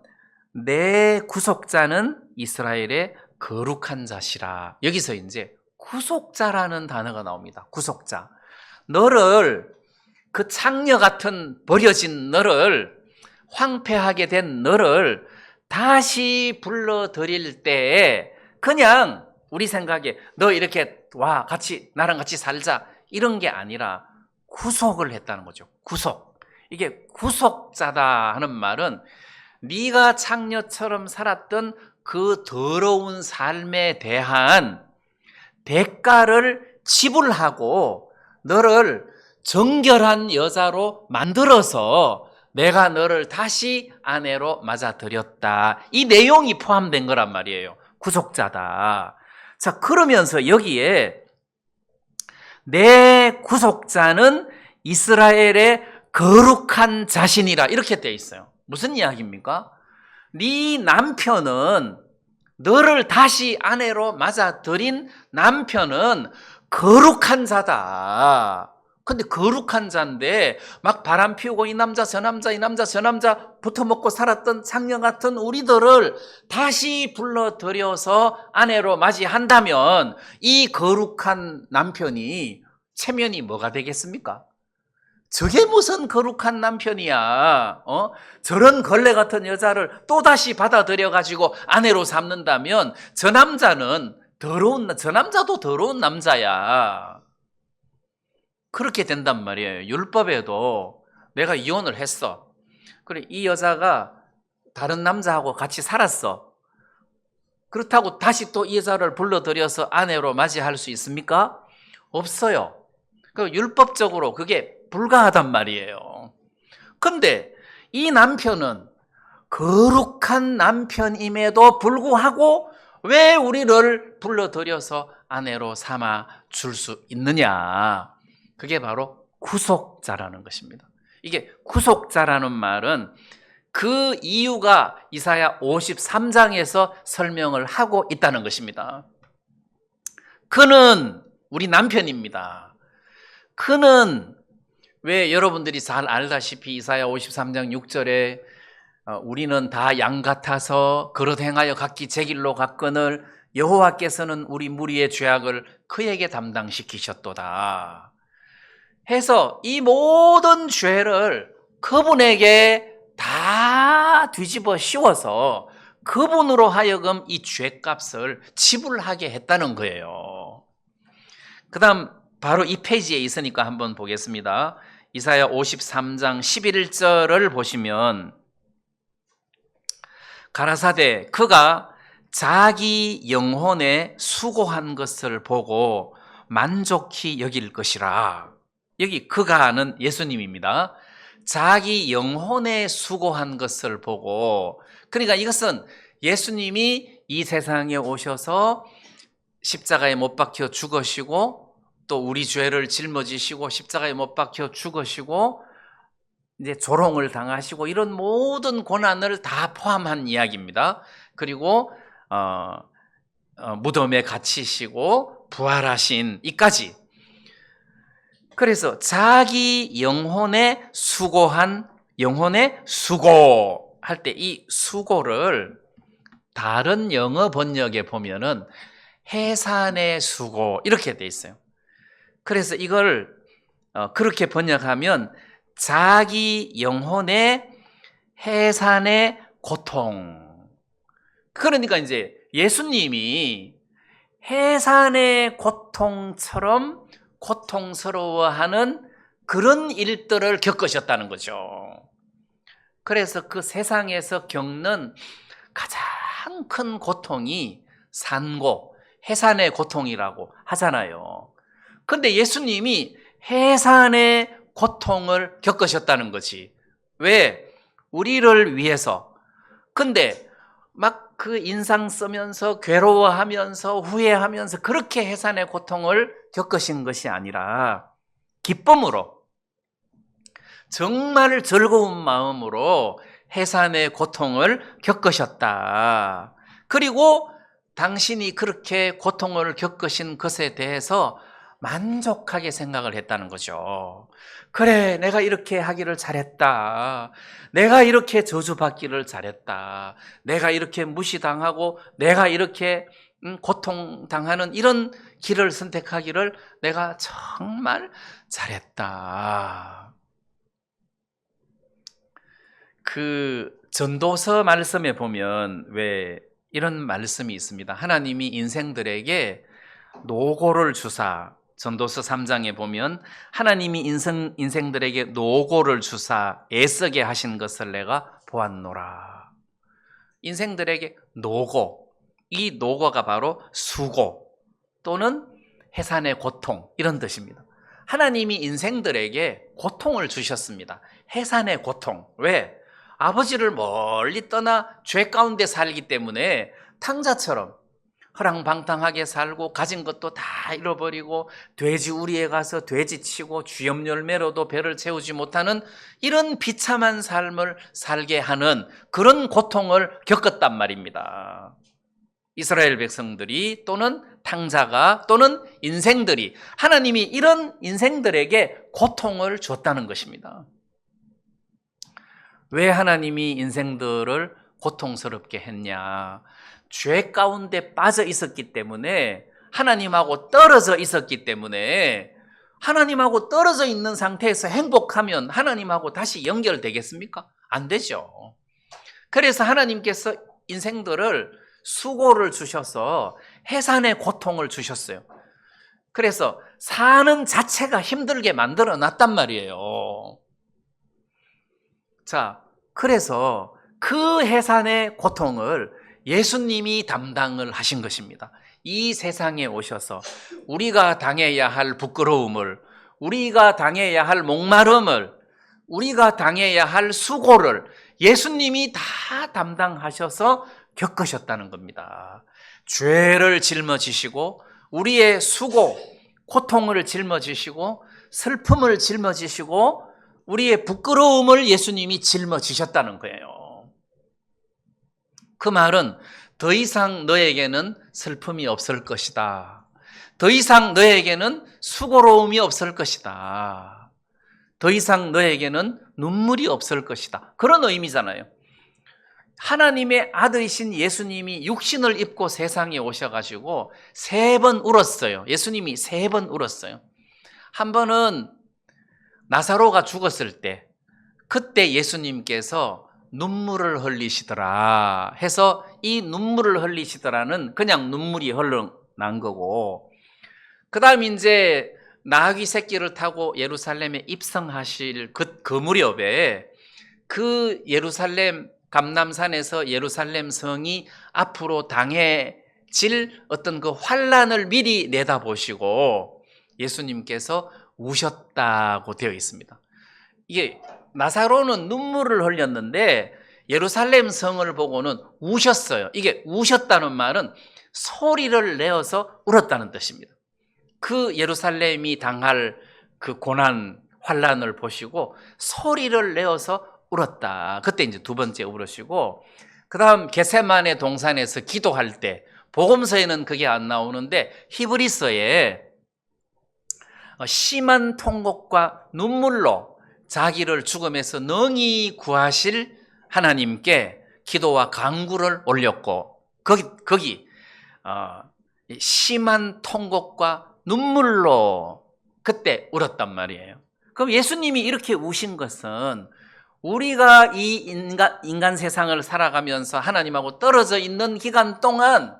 내 구속자는 이스라엘의 거룩한 자시라. 여기서 이제 구속자라는 단어가 나옵니다. 구속자. 너를 그 창녀 같은 버려진 너를 황폐하게 된 너를 다시 불러들일 때에 그냥 우리 생각에 너 이렇게 와 같이 나랑 같이 살자 이런 게 아니라 구속을 했다는 거죠. 구속. 이게 구속자다 하는 말은 네가 창녀처럼 살았던 그 더러운 삶에 대한 대가를 지불하고 너를 정결한 여자로 만들어서 내가 너를 다시 아내로 맞아들였다. 이 내용이 포함된 거란 말이에요. 구속자다. 자, 그러면서 여기에 내 구속자는 이스라엘의 거룩한 자신이라 이렇게 되어 있어요. 무슨 이야기입니까? 네 남편은 너를 다시 아내로 맞아들인 남편은 거룩한 자다. 근데 거룩한 자인데 막 바람 피우고 이 남자 저 남자 이 남자 저 남자 붙어먹고 살았던 창녀 같은 우리들을 다시 불러들여서 아내로 맞이한다면 이 거룩한 남편이 체면이 뭐가 되겠습니까? 저게 무슨 거룩한 남편이야. 저런 걸레 같은 여자를 또다시 받아들여가지고 아내로 삼는다면 저 남자는 저 남자도 더러운 남자야. 그렇게 된단 말이에요. 율법에도 내가 이혼을 했어. 그래, 이 여자가 다른 남자하고 같이 살았어. 그렇다고 다시 또 이 여자를 불러들여서 아내로 맞이할 수 있습니까? 없어요. 그 율법적으로 그게 불가하단 말이에요. 근데 이 남편은 거룩한 남편임에도 불구하고 왜 우리를 불러들여서 아내로 삼아 줄 수 있느냐? 그게 바로 구속자라는 것입니다. 이게 구속자라는 말은 그 이유가 이사야 53장에서 설명을 하고 있다는 것입니다. 그는 우리 남편입니다. 그는 왜 여러분들이 잘 알다시피 이사야 53장 6절에 우리는 다 양 같아서 그릇 행하여 각기 제 길로 갔거늘 여호와께서는 우리 무리의 죄악을 그에게 담당시키셨도다 해서 이 모든 죄를 그분에게 다 뒤집어 씌워서 그분으로 하여금 이 죄값을 지불하게 했다는 거예요. 그 다음 바로 이 페이지에 있으니까 한번 보겠습니다. 이사야 53장 11절을 보시면 가라사대 그가 자기 영혼에 수고한 것을 보고 만족히 여길 것이라. 여기 그가는 예수님입니다. 자기 영혼에 수고한 것을 보고, 그러니까 이것은 예수님이 이 세상에 오셔서 십자가에 못 박혀 죽으시고 또 우리 죄를 짊어지시고 십자가에 못 박혀 죽으시고 이제 조롱을 당하시고 이런 모든 고난을 다 포함한 이야기입니다. 그리고 무덤에 갇히시고 부활하신 이까지. 그래서 자기 영혼에 수고한, 영혼에 수고할 때 이 수고를 다른 영어 번역에 보면은 해산의 수고 이렇게 돼 있어요. 그래서 이걸 그렇게 번역하면 자기 영혼의 해산의 고통. 그러니까 이제 예수님이 해산의 고통처럼 고통스러워하는 그런 일들을 겪으셨다는 거죠. 그래서 그 세상에서 겪는 가장 큰 고통이 산고, 해산의 고통이라고 하잖아요. 근데 예수님이 해산의 고통을 겪으셨다는 거지. 왜? 우리를 위해서. 근데 막 그 인상 쓰면서 괴로워하면서 후회하면서 그렇게 해산의 고통을 겪으신 것이 아니라 기쁨으로, 정말 즐거운 마음으로 해산의 고통을 겪으셨다. 그리고 당신이 그렇게 고통을 겪으신 것에 대해서 만족하게 생각을 했다는 거죠. 그래, 내가 이렇게 하기를 잘했다. 내가 이렇게 저주받기를 잘했다. 내가 이렇게 무시당하고 내가 이렇게 고통당하는 이런 길을 선택하기를 내가 정말 잘했다. 그 전도서 말씀에 보면 왜 이런 말씀이 있습니다. 하나님이 인생들에게 노고를 주사, 전도서 3장에 보면 하나님이 인생들에게 노고를 주사 애쓰게 하신 것을 내가 보았노라. 인생들에게 노고, 이 노고가 바로 수고 또는 해산의 고통 이런 뜻입니다. 하나님이 인생들에게 고통을 주셨습니다. 해산의 고통. 왜? 아버지를 멀리 떠나 죄 가운데 살기 때문에 탕자처럼 허랑방탕하게 살고 가진 것도 다 잃어버리고 돼지 우리에 가서 돼지 치고 쥐염 열매로도 배를 채우지 못하는 이런 비참한 삶을 살게 하는 그런 고통을 겪었단 말입니다. 이스라엘 백성들이 또는 탕자가 또는 인생들이, 하나님이 이런 인생들에게 고통을 줬다는 것입니다. 왜 하나님이 인생들을 고통스럽게 했냐? 죄 가운데 빠져 있었기 때문에, 하나님하고 떨어져 있었기 때문에, 하나님하고 떨어져 있는 상태에서 행복하면 하나님하고 다시 연결되겠습니까? 안 되죠. 그래서 하나님께서 인생들을 수고를 주셔서 해산의 고통을 주셨어요. 그래서 사는 자체가 힘들게 만들어 놨단 말이에요. 자, 그래서 그 해산의 고통을 예수님이 담당을 하신 것입니다. 이 세상에 오셔서 우리가 당해야 할 부끄러움을, 우리가 당해야 할 목마름을, 우리가 당해야 할 수고를 예수님이 다 담당하셔서 겪으셨다는 겁니다. 죄를 짊어지시고 우리의 수고, 고통을 짊어지시고 슬픔을 짊어지시고 우리의 부끄러움을 예수님이 짊어지셨다는 거예요. 그 말은 더 이상 너에게는 슬픔이 없을 것이다. 더 이상 너에게는 수고로움이 없을 것이다. 더 이상 너에게는 눈물이 없을 것이다. 그런 의미잖아요. 하나님의 아들이신 예수님이 육신을 입고 세상에 오셔가지고 3번 울었어요. 예수님이 3번 울었어요. 한 번은 나사로가 죽었을 때, 그때 예수님께서 눈물을 흘리시더라 해서 이 눈물을 흘리시더라는 그냥 눈물이 흘러난 거고, 그 다음 이제 나귀 새끼를 타고 예루살렘에 입성하실 그 무렵에 그 예루살렘 감람산에서 예루살렘 성이 앞으로 당해질 어떤 그 환란을 미리 내다보시고 예수님께서 우셨다고 되어 있습니다. 이게 나사로는 눈물을 흘렸는데 예루살렘 성을 보고는 우셨어요. 이게 우셨다는 말은 소리를 내어서 울었다는 뜻입니다. 그 예루살렘이 당할 그 고난, 환란을 보시고 소리를 내어서 울었다. 그때 이제 2번째 울으시고, 그 다음 겟세마네 동산에서 기도할 때, 복음서에는 그게 안 나오는데 히브리서에 심한 통곡과 눈물로 자기를 죽음에서 능히 구하실 하나님께 기도와 간구를 올렸고, 거기 심한 통곡과 눈물로 그때 울었단 말이에요. 그럼 예수님이 이렇게 우신 것은 우리가 이 인간 세상을 살아가면서 하나님하고 떨어져 있는 기간 동안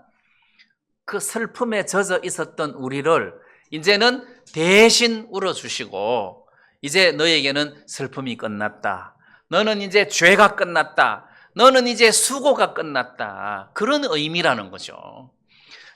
그 슬픔에 젖어 있었던 우리를 이제는 대신 울어주시고, 이제 너에게는 슬픔이 끝났다. 너는 이제 죄가 끝났다. 너는 이제 수고가 끝났다. 그런 의미라는 거죠.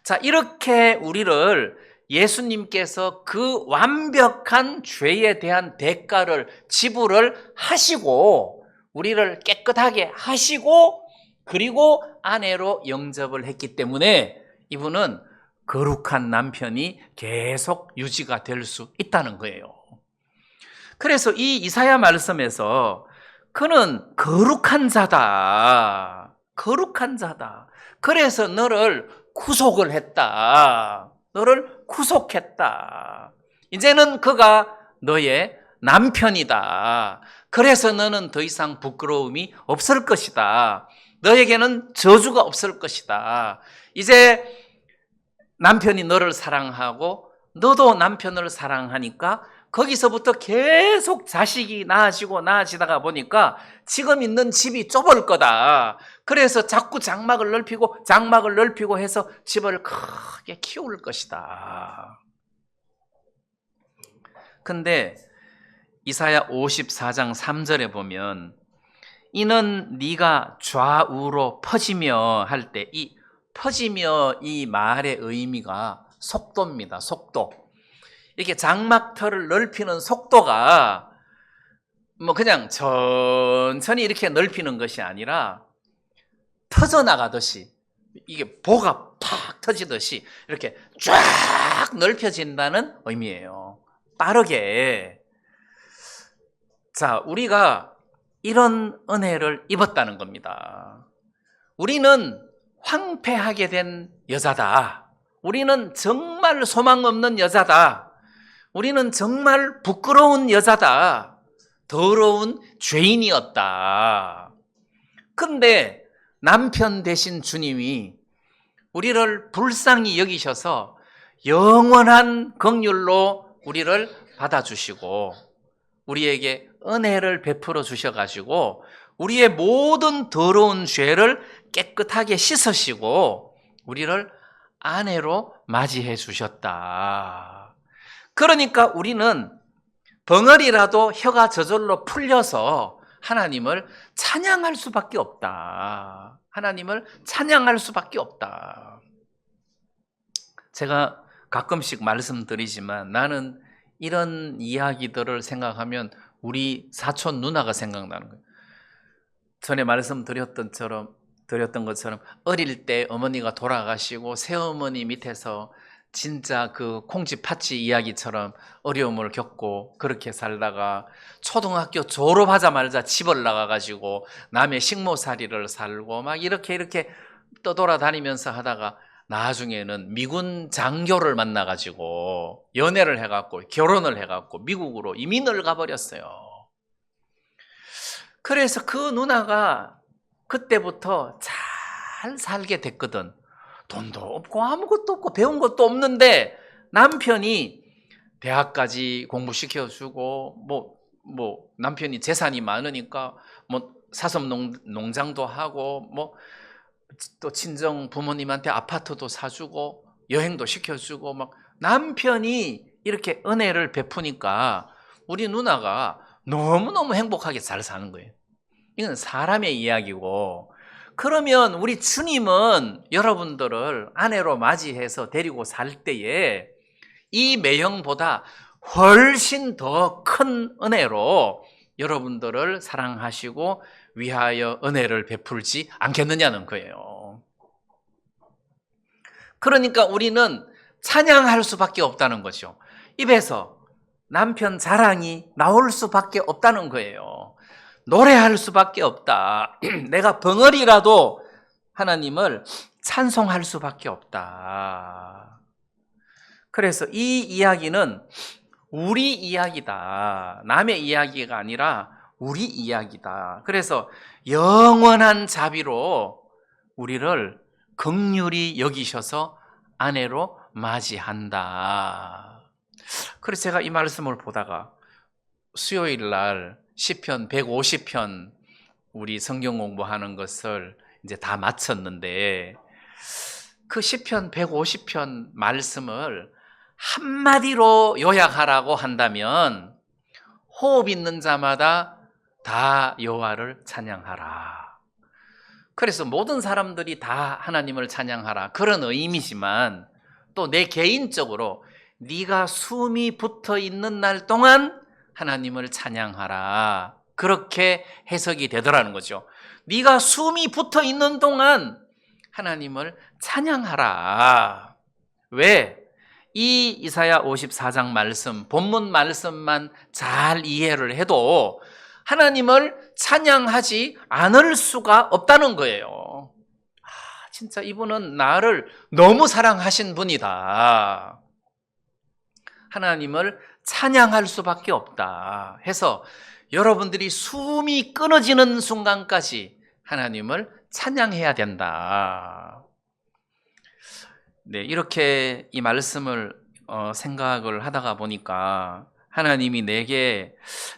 자, 이렇게 우리를 예수님께서 그 완벽한 죄에 대한 대가를 지불을 하시고 우리를 깨끗하게 하시고 그리고 아내로 영접을 했기 때문에 이분은 거룩한 남편이 계속 유지가 될 수 있다는 거예요. 그래서 이 이사야 말씀에서 그는 거룩한 자다. 거룩한 자다. 그래서 너를 구속을 했다. 너를 구속했다. 이제는 그가 너의 남편이다. 그래서 너는 더 이상 부끄러움이 없을 것이다. 너에게는 저주가 없을 것이다. 이제 남편이 너를 사랑하고 너도 남편을 사랑하니까 거기서부터 계속 자식이 나아지다가 보니까 지금 있는 집이 좁을 거다. 그래서 자꾸 장막을 넓히고 해서 집을 크게 키울 것이다. 근데 이사야 54장 3절에 보면 이는 네가 좌우로 퍼지며 할 때 이 퍼지며 이 말의 의미가 속도입니다. 속도. 이렇게 장막터를 넓히는 속도가 뭐 그냥 천천히 이렇게 넓히는 것이 아니라 터져나가듯이, 이게 보가 팍 터지듯이 이렇게 쫙 넓혀진다는 의미예요. 빠르게. 자, 우리가 이런 은혜를 입었다는 겁니다. 우리는 황폐하게 된 여자다. 우리는 정말 소망 없는 여자다. 우리는 정말 부끄러운 여자다. 더러운 죄인이었다. 그런데 남편 되신 주님이 우리를 불쌍히 여기셔서 영원한 긍휼로 우리를 받아주시고 우리에게 은혜를 베풀어 주셔가지고 우리의 모든 더러운 죄를 깨끗하게 씻으시고 우리를 아내로 맞이해 주셨다. 그러니까 우리는 벙어리라도 혀가 저절로 풀려서 하나님을 찬양할 수밖에 없다. 하나님을 찬양할 수밖에 없다. 제가 가끔씩 말씀드리지만 나는 이런 이야기들을 생각하면 우리 사촌 누나가 생각나는 거예요. 전에 말씀드렸던 것처럼 어릴 때 어머니가 돌아가시고 새어머니 밑에서 진짜 그 콩쥐 팥쥐 이야기처럼 어려움을 겪고 그렇게 살다가 초등학교 졸업하자마자 집을 나가가지고 남의 식모살이를 살고 막 이렇게 떠돌아다니면서 하다가 나중에는 미군 장교를 만나가지고 연애를 해갖고 결혼을 해갖고 미국으로 이민을 가버렸어요. 그래서 그 누나가 그때부터 잘 살게 됐거든. 돈도 없고 아무것도 없고 배운 것도 없는데 남편이 대학까지 공부시켜주고 뭐 남편이 재산이 많으니까 뭐 사섭 농장도 하고 뭐 또 친정 부모님한테 아파트도 사주고 여행도 시켜주고 막 남편이 이렇게 은혜를 베푸니까 우리 누나가 너무너무 행복하게 잘 사는 거예요. 이건 사람의 이야기고, 그러면 우리 주님은 여러분들을 아내로 맞이해서 데리고 살 때에 이 매형보다 훨씬 더 큰 은혜로 여러분들을 사랑하시고 위하여 은혜를 베풀지 않겠느냐는 거예요. 그러니까 우리는 찬양할 수밖에 없다는 거죠. 입에서 남편 자랑이 나올 수밖에 없다는 거예요. 노래할 수밖에 없다. 내가 벙어리라도 하나님을 찬송할 수밖에 없다. 그래서 이 이야기는 우리 이야기다. 남의 이야기가 아니라 우리 이야기다. 그래서 영원한 자비로 우리를 긍휼히 여기셔서 아내로 맞이한다. 그래서 제가 이 말씀을 보다가 수요일 날 시편 150편 우리 성경 공부하는 것을 이제 다 마쳤는데 그 시편 150편 말씀을 한마디로 요약하라고 한다면 호흡 있는 자마다 다 여호와를 찬양하라. 그래서 모든 사람들이 다 하나님을 찬양하라 그런 의미지만 또 내 개인적으로 네가 숨이 붙어 있는 날 동안 하나님을 찬양하라 그렇게 해석이 되더라는 거죠. 네가 숨이 붙어 있는 동안 하나님을 찬양하라. 왜? 이 이사야 54장 말씀, 본문 말씀만 잘 이해를 해도 하나님을 찬양하지 않을 수가 없다는 거예요. 진짜 이분은 나를 너무 사랑하신 분이다. 하나님을 찬양할 수밖에 없다 해서 여러분들이 숨이 끊어지는 순간까지 하나님을 찬양해야 된다. 네, 이렇게 이 말씀을 생각을 하다가 보니까 하나님이 내게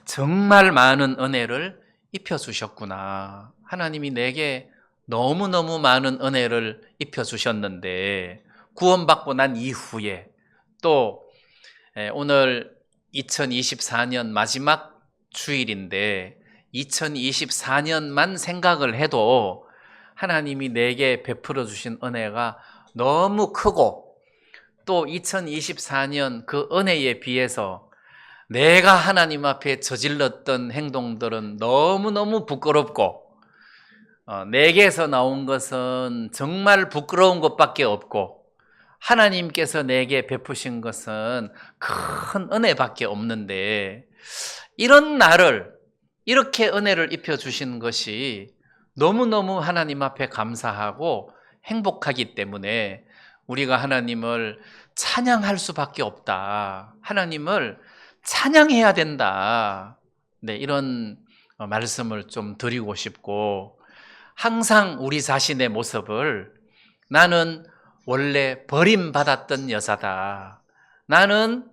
정말 많은 은혜를 입혀주셨구나. 하나님이 내게 너무너무 많은 은혜를 입혀주셨는데 구원받고 난 이후에 또 오늘 2024년 마지막 주일인데 2024년만 생각을 해도 하나님이 내게 베풀어 주신 은혜가 너무 크고 또 2024년 그 은혜에 비해서 내가 하나님 앞에 저질렀던 행동들은 너무너무 부끄럽고 내게서 나온 것은 정말 부끄러운 것밖에 없고 하나님께서 내게 베푸신 것은 큰 은혜밖에 없는데 이런 나를 이렇게 은혜를 입혀주신 것이 너무너무 하나님 앞에 감사하고 행복하기 때문에 우리가 하나님을 찬양할 수밖에 없다. 하나님을 찬양해야 된다. 네, 이런 말씀을 좀 드리고 싶고 항상 우리 자신의 모습을 나는 원래 버림받았던 여자다. 나는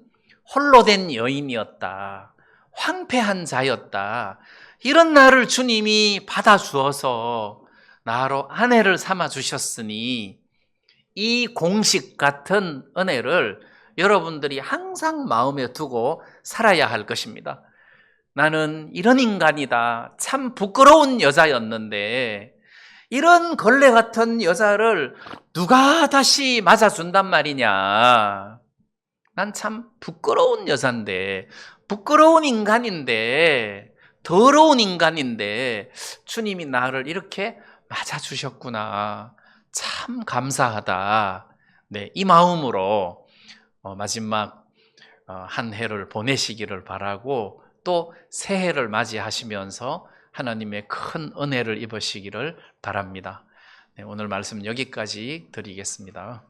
홀로 된 여인이었다. 황폐한 자였다. 이런 나를 주님이 받아주어서 나로 아내를 삼아 주셨으니 이 공식 같은 은혜를 여러분들이 항상 마음에 두고 살아야 할 것입니다. 나는 이런 인간이다. 참 부끄러운 여자였는데 이런 걸레 같은 여자를 누가 다시 맞아준단 말이냐. 난 참 부끄러운 여잔데, 부끄러운 인간인데, 더러운 인간인데 주님이 나를 이렇게 맞아주셨구나. 참 감사하다. 네, 이 마음으로 마지막 한 해를 보내시기를 바라고 또 새해를 맞이하시면서 하나님의 큰 은혜를 입으시기를 바랍니다. 네, 오늘 말씀 여기까지 드리겠습니다.